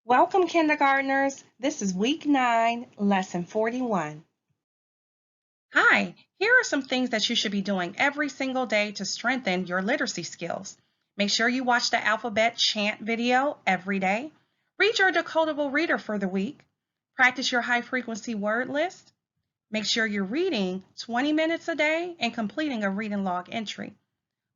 Welcome, kindergartners. This is week 9, lesson 41. Hi, here are some things that you should be doing every single day to strengthen your literacy skills. Make sure you watch the alphabet chant video every day. Read your Decodable reader for the week. Practice your high frequency word list. Make sure you're reading 20 minutes a day and completing a reading log entry.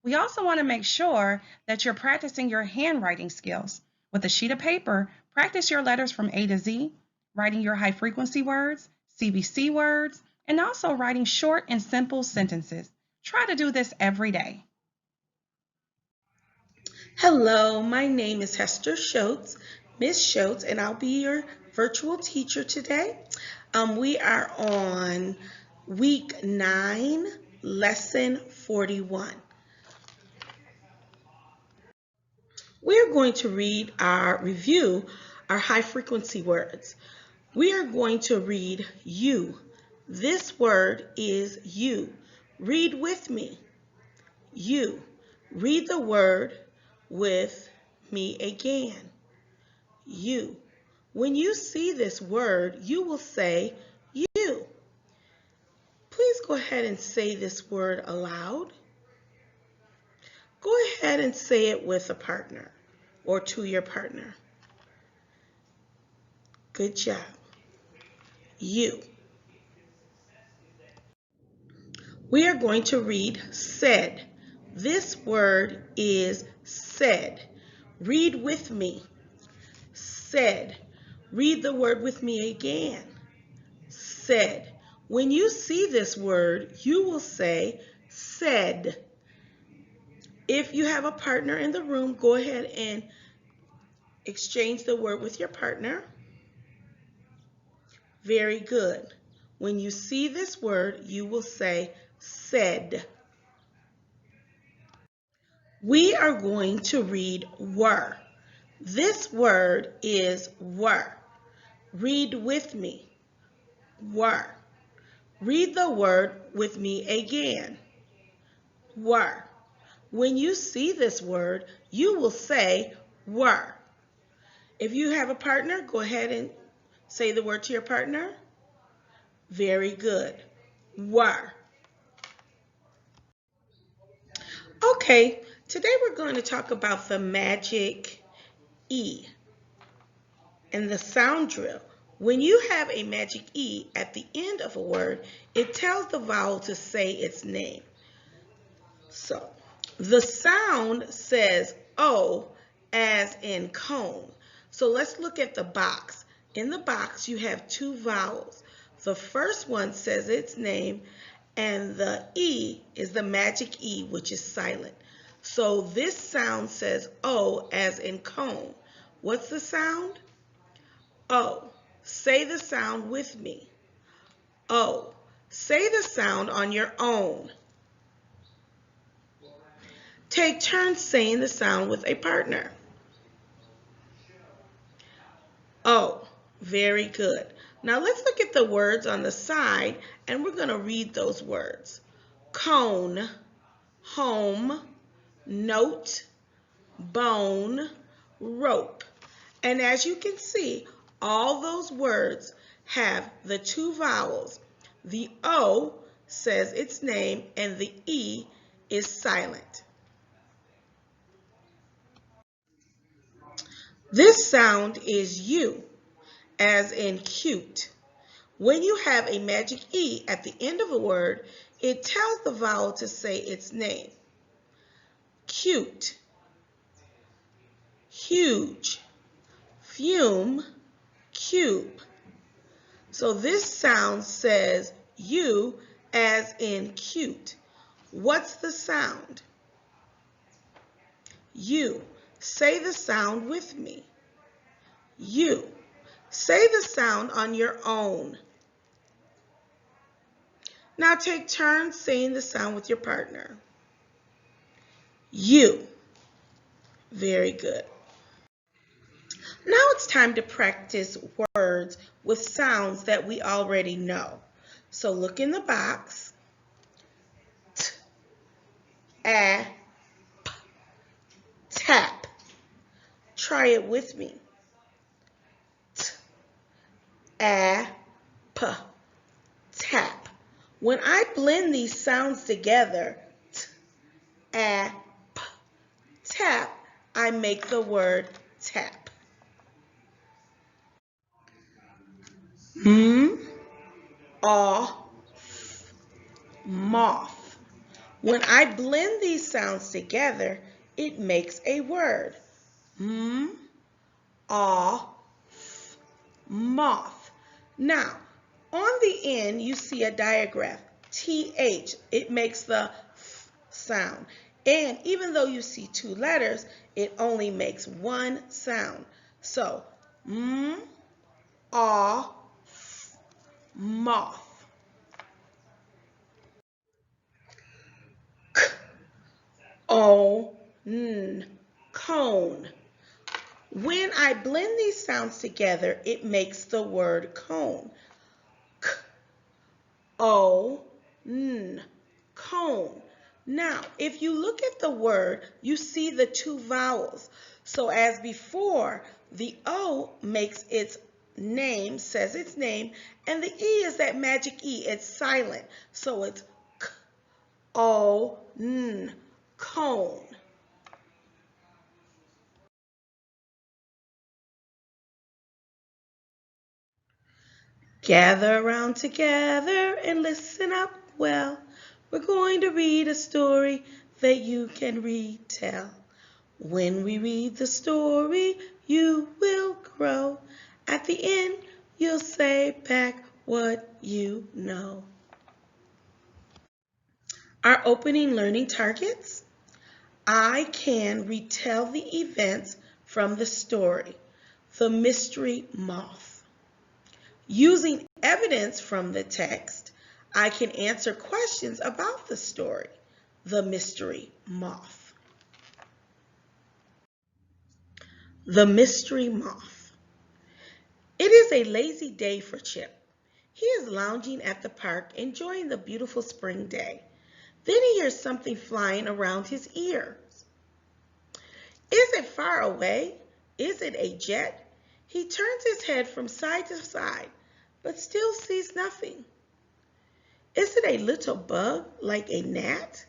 We also want to make sure that you're practicing your handwriting skills. With a sheet of paper, practice your letters from A to Z, writing your high frequency words, CBC words, and also writing short and simple sentences. Try to do this every day. Hello, my name is Hester Schultz, Miss Schultz, and I'll be your virtual teacher today. We are on week 9, lesson 41. We're going to review our high frequency words. We are going to read you. This word is you. Read with me. You. Read the word with me again. You. When you see this word, you will say you. Please go ahead and say this word aloud. Go ahead and say it with a partner or to your partner. Good job. You. We are going to read said. This word is said. Read with me. Said. Read the word with me again. Said. When you see this word, you will say said. If you have a partner in the room, go ahead and exchange the word with your partner. Very good. When you see this word, you will say said. We are going to read were. This word is were. Read with me. Were. Read the word with me again. Were. When you see this word, you will say were. If you have a partner, go ahead and say the word to your partner. Very good. Were. Okay, today we're going to talk about the magic E and the sound drill. When you have a magic E at the end of a word, it tells the vowel to say its name. So, the sound says O as in cone. So let's look at the box. In the box, you have two vowels. The first one says its name, and the E is the magic E, which is silent. So this sound says O as in cone. What's the sound? O. Say the sound with me. O. Say the sound on your own. Take turns saying the sound with a partner. Oh, very good. Now let's look at the words on the side and we're going to read those words. Cone, home, note, bone, rope. And as you can see, all those words have the two vowels. The O says its name and the E is silent. This sound is U, as in cute. When you have a magic E at the end of a word, it tells the vowel to say its name. Cute, huge, fume, cube. So this sound says U as in cute. What's the sound? U. Say the sound with me. U. Say the sound on your own. Now take turns saying the sound with your partner. U. Very good. Now it's time to practice words with sounds that we already know. So look in the box. T, a, p, tap. Try it with me. a, p, tap. When I blend these sounds together, t, a, p, tap, I make the word tap. M, a, moth. When I blend these sounds together, it makes a word. M, a, moth. Now, on the end, you see a diagraph, TH. It makes the sound. And even though you see two letters, it only makes one sound. So, moth. Cone. When I blend these sounds together, it makes the word cone. Cone. Now, if you look at the word, you see the two vowels. So as before, the O makes its name, says its name, and the E is that magic E. It's silent. So it's cone. Gather around together and listen up well. We're going to read a story that you can retell. When we read the story, you will grow. At the end, you'll say back what you know. Our opening learning targets. I can retell the events from the story, The Mystery Moth. Using evidence from the text, I can answer questions about the story, The Mystery Moth. The Mystery Moth. It is a lazy day for Chip. He is lounging at the park, enjoying the beautiful spring day. Then he hears something flying around his ears. Is it far away? Is it a jet? He turns his head from side to side, but still sees nothing. Is it a little bug like a gnat?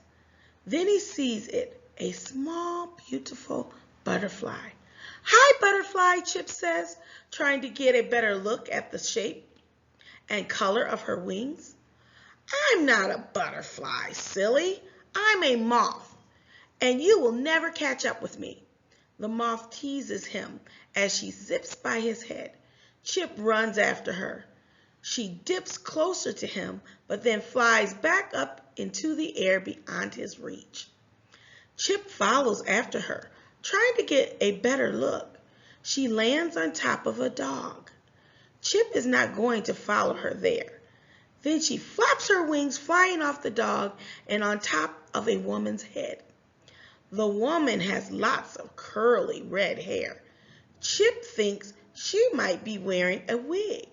Then he sees it, a small, beautiful butterfly. Hi, butterfly, Chip says, trying to get a better look at the shape and color of her wings. I'm not a butterfly, silly. I'm a moth, and you will never catch up with me. The moth teases him as she zips by his head. Chip runs after her. She dips closer to him, but then flies back up into the air beyond his reach. Chip follows after her, trying to get a better look. She lands on top of a dog. Chip is not going to follow her there. Then she flaps her wings, flying off the dog and on top of a woman's head. The woman has lots of curly red hair. Chip thinks she might be wearing a wig.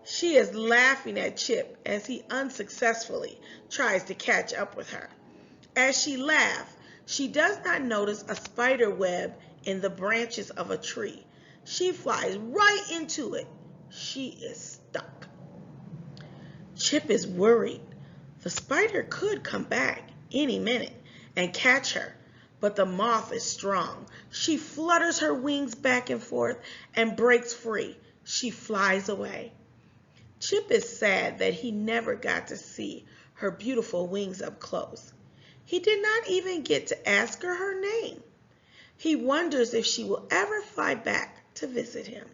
She is laughing at Chip as he unsuccessfully tries to catch up with her. As she laughs, she does not notice a spider web in the branches of a tree. She flies right into it. She is stuck. Chip is worried. The spider could come back any minute and catch her, but the moth is strong. She flutters her wings back and forth and breaks free. She flies away. Chip is sad that he never got to see her beautiful wings up close. He did not even get to ask her her name. He wonders if she will ever fly back to visit him.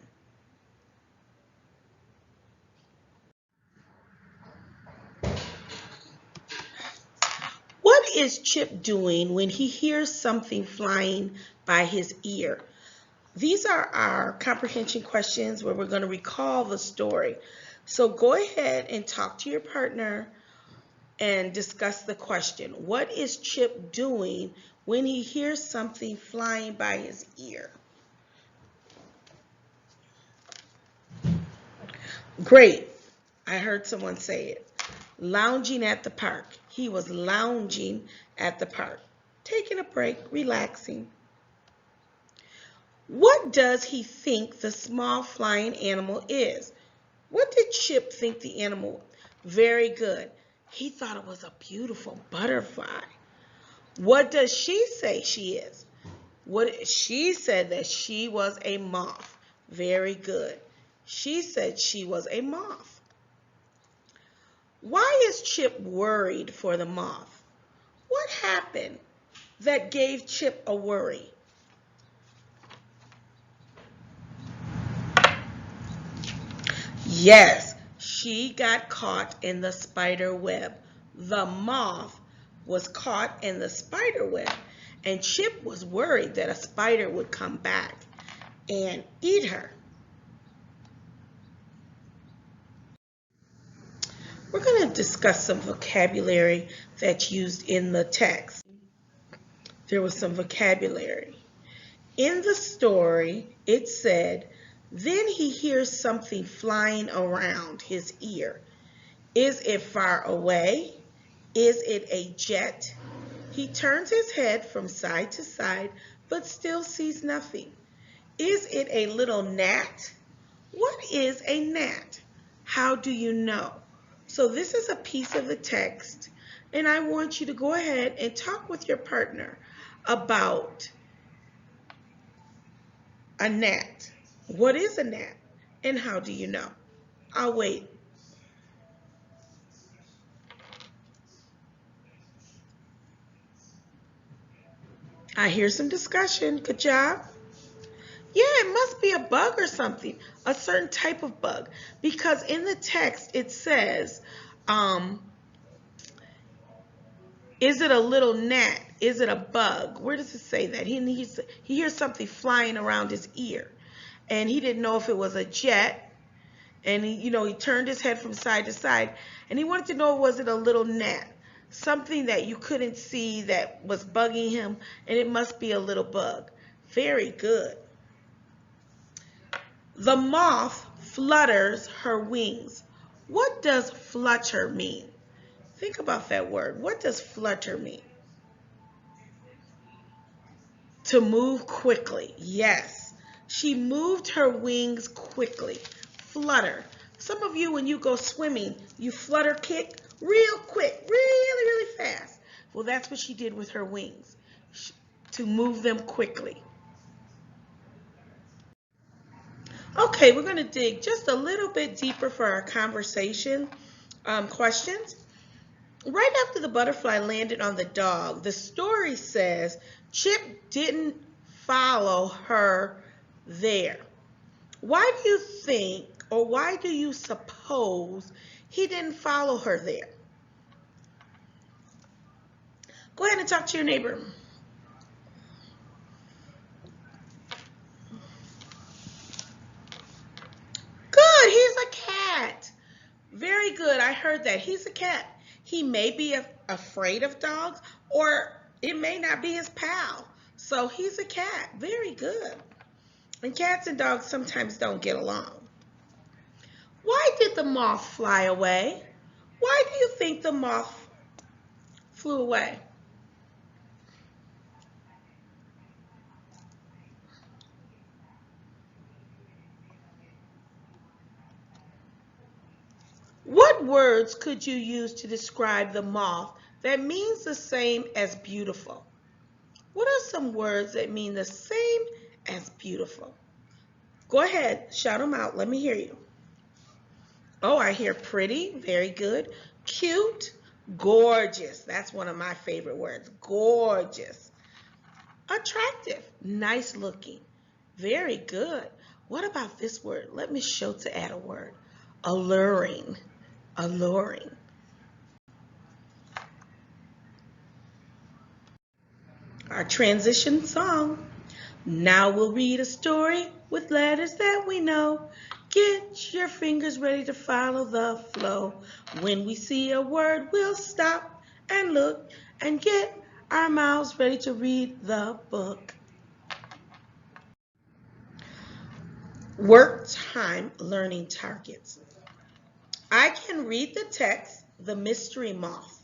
What is Chip doing when he hears something flying by his ear? These are our comprehension questions where we're going to recall the story. So go ahead and talk to your partner and discuss the question. What is Chip doing when he hears something flying by his ear? Great. I heard someone say it. Lounging at the park. He was lounging at the park, taking a break, relaxing. What does he think the small flying animal is? What did Chip think the animal? Very good. He thought it was a beautiful butterfly. What does she say she is? She said that she was a moth. Very good. She said she was a moth. Why is Chip worried for the moth? What happened that gave Chip a worry? Yes, she got caught in the spider web. The moth was caught in the spider web, and Chip was worried that a spider would come back and eat her. We're going to discuss some vocabulary that's used in the text. There was some vocabulary. In the story, it said, then he hears something flying around his ear. Is it far away? Is it a jet? He turns his head from side to side, but still sees nothing. Is it a little gnat? What is a gnat? How do you know? So this is a piece of the text, and I want you to go ahead and talk with your partner about a gnat. What is a gnat, and how do you know? I'll wait. I hear some discussion. Good job. Yeah, it must be a bug or something, a certain type of bug, because in the text it says, is it a little gnat? Is it a bug? Where does it say that? He hears something flying around his ear, and he didn't know if it was a jet, and he turned his head from side to side, and he wanted to know, was it a little gnat? Something that you couldn't see that was bugging him, and it must be a little bug. Very good. The moth flutters her wings. What does flutter mean? Think about that word. What does flutter mean? To move quickly. Yes. She moved her wings quickly. Flutter. Some of you, when you go swimming, you flutter kick real quick, really, really fast. Well, that's what she did with her wings, to move them quickly. Okay, we're going to dig just a little bit deeper for our conversation questions. Right after the butterfly landed on the dog, the story says Chip didn't follow her there. Why do you think, or why do you suppose he didn't follow her there? Go ahead and talk to your neighbor. Good, he's a cat. Very good, I heard that. He's a cat. He may be afraid of dogs, or it may not be his pal. So he's a cat. Very good. And cats and dogs sometimes don't get along. Why did the moth fly away? Why do you think the moth flew away? What words could you use to describe the moth that means the same as beautiful? What are some words that mean the same as beautiful? Go ahead, shout them out. Let me hear you. Oh, I hear pretty. Very good. Cute. Gorgeous. That's one of my favorite words. Gorgeous. Attractive. Nice looking. Very good. What about this word? Let me show to add a word. Alluring. Alluring. Our transition song. Now we'll read a story with letters that we know. Get your fingers ready to follow the flow. When we see a word, we'll stop and look and get our mouths ready to read the book. Work time learning targets. I can read the text, The Mystery Moth.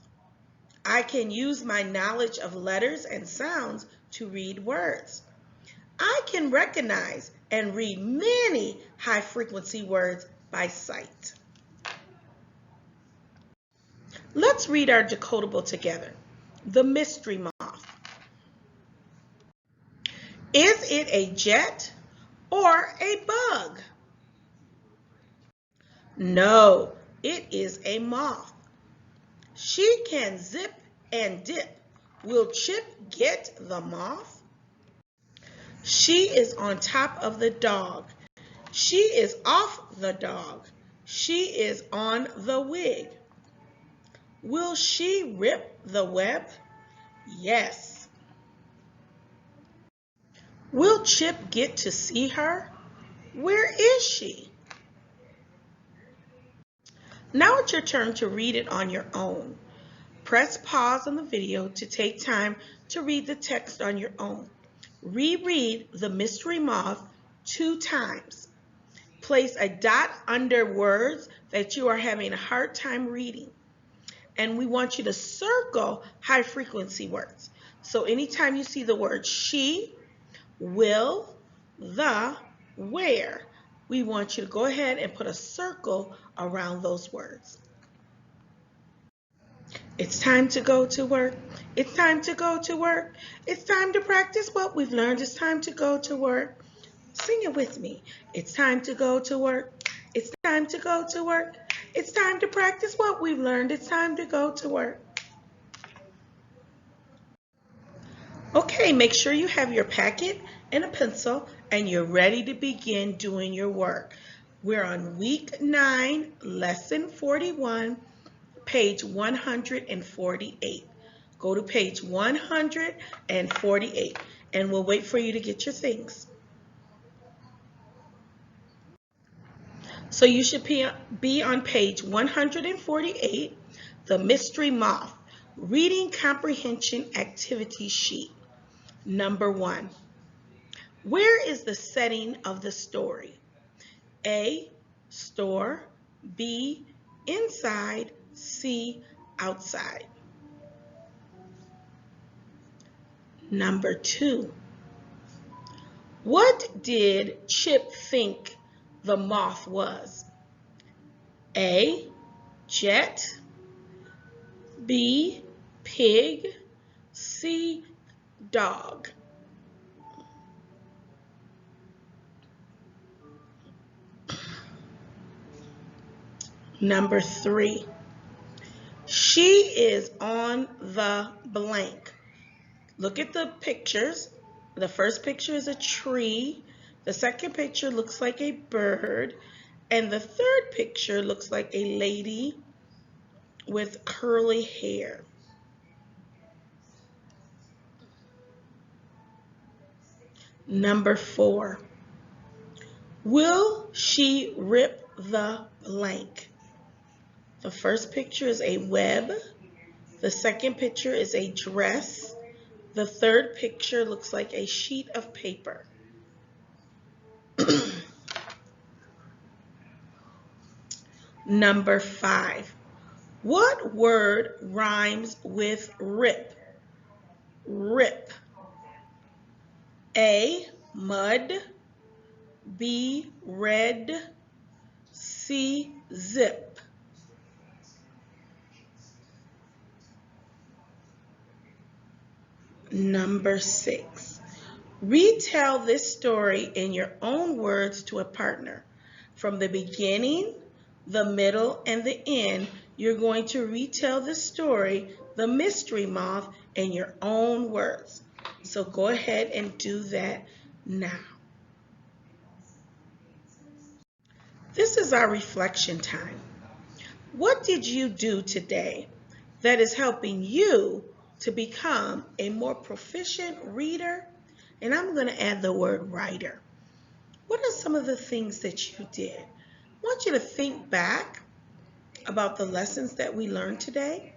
I can use my knowledge of letters and sounds to read words. I can recognize and read many high-frequency words by sight. Let's read our decodable together. The Mystery Moth. Is it a jet or a bug? No, it is a moth. She can zip and dip. Will Chip get the moth? She is on top of the dog. She is off the dog. She is on the wig. Will she rip the web? Yes. Will Chip get to see her? Where is she? Now it's your turn to read it on your own. Press pause on the video to take time to read the text on your own. Reread The Mystery Moth 2 times. Place a dot under words that you are having a hard time reading. And we want you to circle high frequency words. So anytime you see the word she, will, the, where, we want you to go ahead and put a circle around those words. It's time to go to work. It's time to go to work. It's time to practice what we've learned. It's time to go to work. Sing it with me. It's time to go to work. It's time to go to work. It's time to practice what we've learned. It's time to go to work. Okay, make sure you have your packet and a pencil and you're ready to begin doing your work. We're on week 9, lesson 41, page 148. Go to page 148 and we'll wait for you to get your things. So you should be on page 148, the Mystery Moth, Reading Comprehension Activity Sheet. Number 1. Where is the setting of the story? A, store, B, inside, C, outside. Number 2. What did Chip think the moth was? A, jet, B, pig, C, dog. Number 3. She is on the blank. Look at the pictures. The first picture is a tree. The second picture looks like a bird. And the third picture looks like a lady with curly hair. Number 4. Will she rip the blank? The first picture is a web. The second picture is a dress. The third picture looks like a sheet of paper. Number 5. What word rhymes with rip? Rip. A, mud, B, red, C, zip. Number 6. Retell this story in your own words to a partner. From the beginning, the middle, and the end, you're going to retell the story, The Mystery Moth, in your own words. So go ahead and do that now. This is our reflection time. What did you do today that is helping you to become a more proficient reader? And I'm going to add the word writer. What are some of the things that you did? I want you to think back about the lessons that we learned today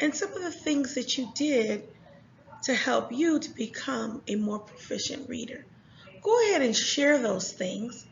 and some of the things that you did to help you to become a more proficient reader. Go ahead and share those things